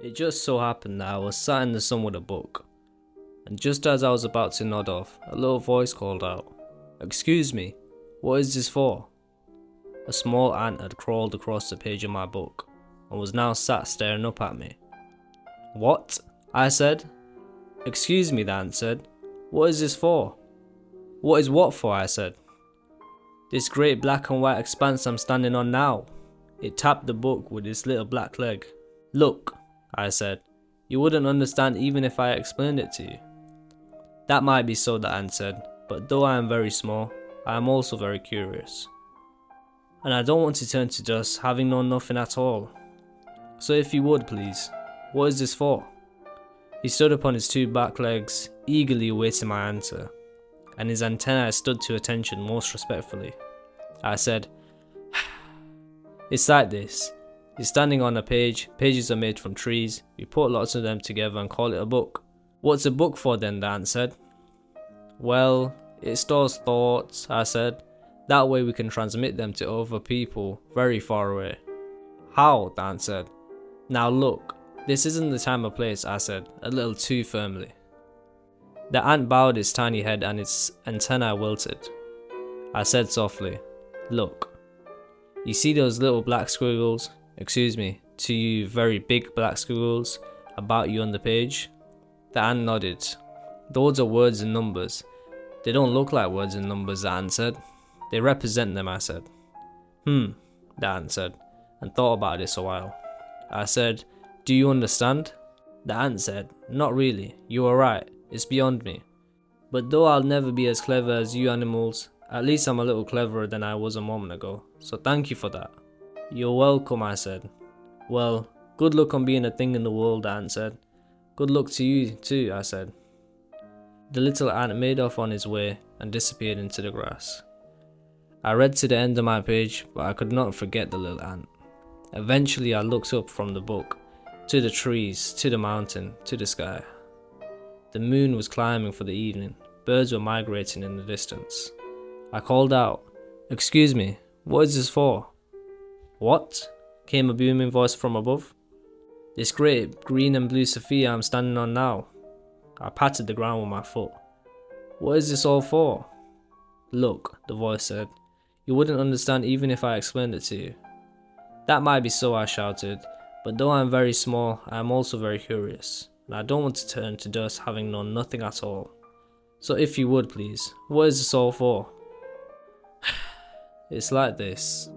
It just so happened that I was sat in the sun with a book, and just as I was about to nod off, a little voice called out, "Excuse me, what is this for?" A small ant had crawled across the page of my book, and was now sat staring up at me. "What?" I said. "Excuse me," the ant said, "what is this for?" "What is what for?" I said. "This great black and white expanse I'm standing on now." It tapped the book with its little black leg. "Look," I said, "you wouldn't understand even if I explained it to you." "That might be so," the ant said, "but though I am very small, I am also very curious. And I don't want to turn to dust having known nothing at all. So if you would please, what is this for?" He stood upon his two back legs, eagerly awaiting my answer, and his antennae stood to attention most respectfully. I said, "It's like this. You're standing on a page, pages are made from trees, we put lots of them together and call it a book." "What's a book for then?" the ant said. "Well, it stores thoughts," I said. "That way we can transmit them to other people very far away." "How?" the ant said. "Now look, this isn't the time or place," I said, a little too firmly. The ant bowed its tiny head and its antennae wilted. I said softly, "Look, you see those little black squiggles, excuse me, to you very big black squiggles, about you on the page?" The ant nodded. "Those are words and numbers." "They don't look like words and numbers," the ant said. "They represent them," I said. The ant said, and thought about this a while. I said, "Do you understand?" The ant said, "Not really, you are right, it's beyond me. But though I'll never be as clever as you animals, at least I'm a little cleverer than I was a moment ago, so thank you for that." "You're welcome," I said. "Well, good luck on being a thing in the world," the ant said. "Good luck to you too," I said. The little ant made off on his way and disappeared into the grass. I read to the end of my page, but I could not forget the little ant. Eventually I looked up from the book, to the trees, to the mountain, to the sky. The moon was climbing for the evening, birds were migrating in the distance. I called out, "Excuse me, what is this for?" "What?" came a booming voice from above. "This great green and blue Sophia I'm standing on now." I patted the ground with my foot. "What is this all for?" "Look," the voice said, "you wouldn't understand even if I explained it to you." "That might be so," I shouted, "but though I am very small, I am also very curious, and I don't want to turn to dust having known nothing at all. So if you would please, what is this all for?" "It's like this.